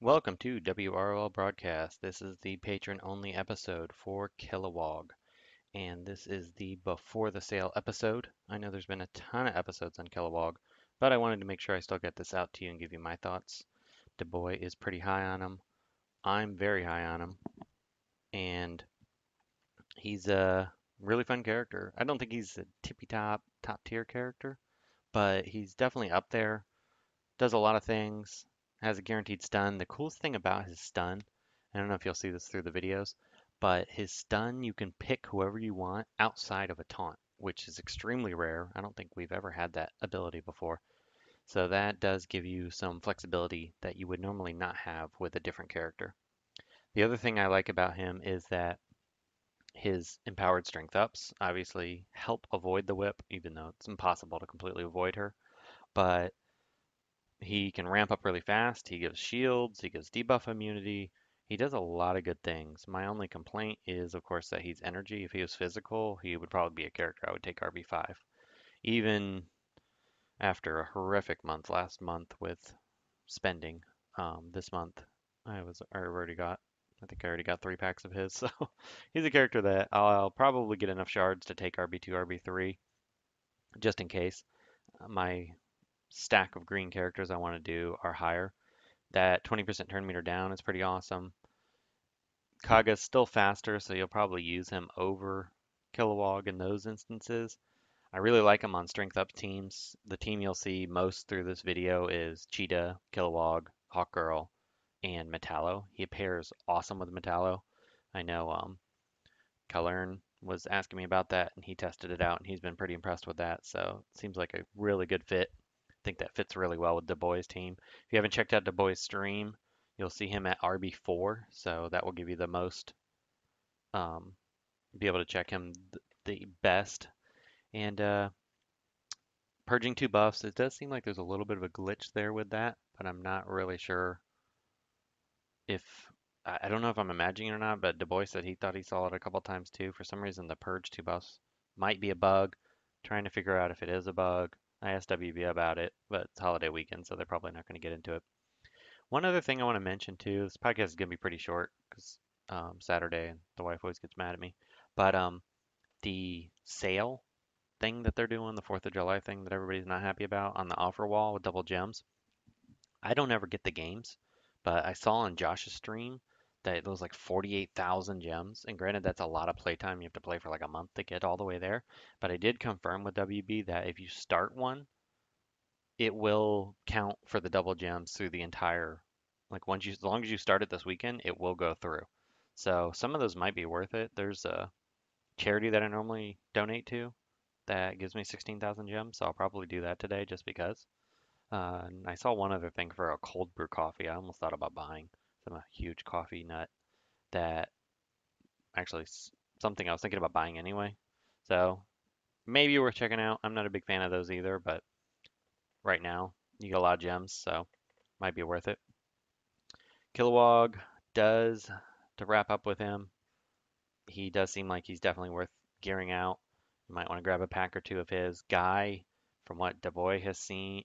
Welcome to WROL broadcast. This is the patron-only episode for Kilowog, and this is the before the sale episode. I know there's been a ton of episodes on Kilowog, but I wanted to make sure I still get this out to you and give you my thoughts. DaBoy is pretty high on him. I'm very high on him, and he's a really fun character. I don't think he's a tippy top tier character, but he's definitely up there. Does a lot of things, has a guaranteed stun. The coolest thing about his stun, I don't know if you'll see this through the videos, but his stun, you can pick whoever you want outside of a taunt, which is extremely rare. I don't think we've ever had that ability before. So that does give you some flexibility that you would normally not have with a different character. The other thing I like about him is that his empowered strength ups obviously help avoid the whip, even though it's impossible to completely avoid her. But he can ramp up really fast. He gives shields. He gives debuff immunity. He does a lot of good things. My only complaint is, of course, that he's energy. If he was physical, he would probably be a character I would take RB5. Even after a horrific month last month with spending, this month I think I already got 3 packs of his. So he's a character that I'll probably get enough shards to take RB2, RB3, just in case. My stack of green characters I want to do are higher. That 20% turn meter down is pretty awesome. Kaga's still faster, so you'll probably use him over Kilowog in those instances. I really like him on strength up teams. The team you'll see most through this video is Cheetah, Kilowog, Hawkgirl, and Metallo. He pairs awesome with Metallo. I know Kalern was asking me about that, and he tested it out, and he's been pretty impressed with that. So it seems like a really good fit. I think that fits really well with DaBoy's team. If you haven't checked out DaBoy's stream, you'll see him at RB4, so that will give you the most, um, be able to check him the best. And purging 2 buffs, it does seem like there's a little bit of a glitch there with that, but I'm not really sure if I don't know if I'm imagining it or not, but Du Bois said he thought he saw it a couple times too. For some reason, the purge 2 buffs might be a bug. Trying to figure out if it is a bug. I asked WB about it, but it's holiday weekend, so they're probably not going to get into it. One other thing I want to mention too, this podcast is going to be pretty short because Saturday and the wife always gets mad at me. But the sale thing that they're doing, the 4th of July thing that everybody's not happy about on the offer wall with double gems, I don't ever get the games, but I saw on Josh's stream that it was like 48,000 gems. And granted, that's a lot of playtime. You have to play for like a month to get all the way there. But I did confirm with WB that if you start one, it will count for the double gems through the entire, like once you, as long as you start it this weekend, it will go through. So some of those might be worth it. There's a charity that I normally donate to that gives me 16,000 gems, so I'll probably do that today just because. And I saw one other thing for a cold brew coffee. I almost thought about buying. I'm a huge coffee nut. That actually something I was thinking about buying anyway. So maybe worth checking out. I'm not a big fan of those either, but right now you get a lot of gems, so might be worth it. Kilowog does, to wrap up with him, he does seem like he's definitely worth gearing out. You might want to grab a pack or two of his. Guy, from what DaBoy has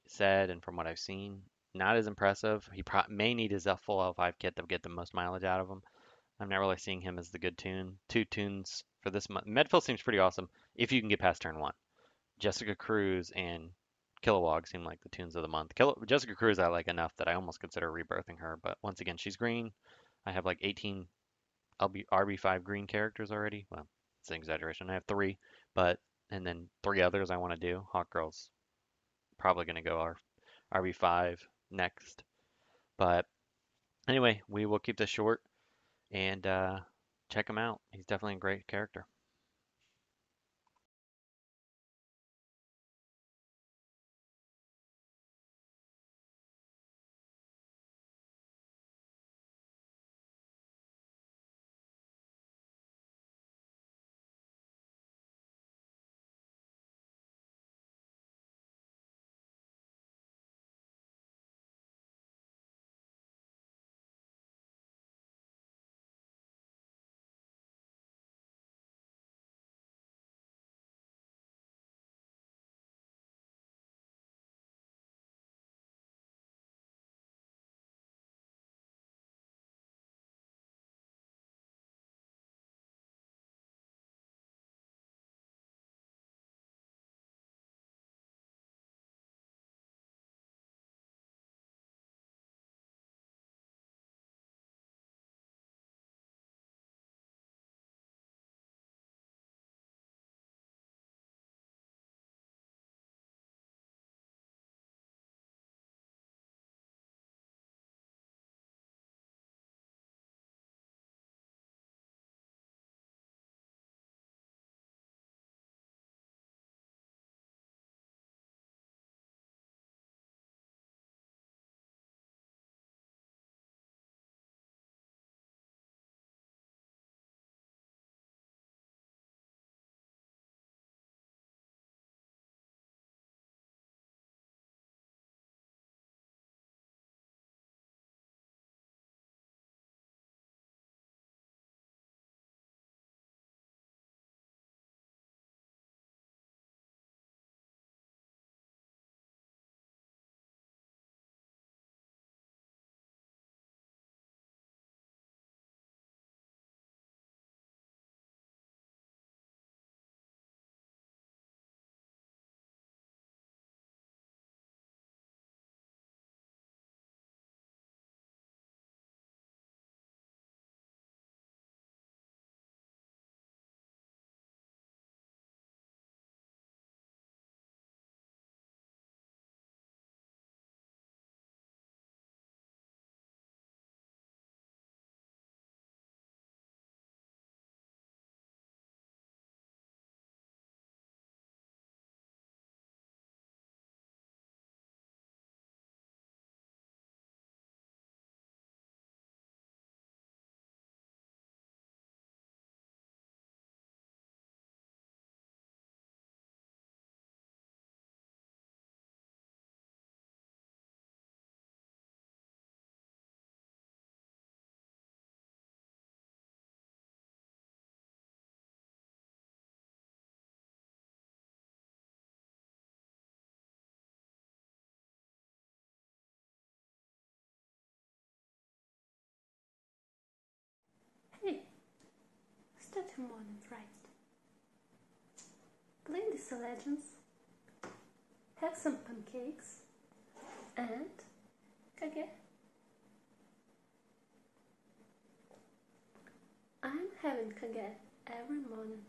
said and from what I've seen, not as impressive. He may need his full L5 kit to get the most mileage out of him. I'm not really seeing him as the good tune. 2 tunes for this month. Medfill seems pretty awesome if you can get past turn 1. Jessica Cruz and Kilowog seem like the tunes of the month. Jessica Cruz I like enough that I almost consider rebirthing her, but once again, she's green. I have like 18 RB5 green characters already. Well, it's an exaggeration. I have 3, but and then 3 others I want to do. Hawkgirl's probably going to go RB5 next. But anyway, we will keep this short and check him out. He's definitely a great character. at your morning, right? Play these legends, have some pancakes, and kage. I'm having kage every morning.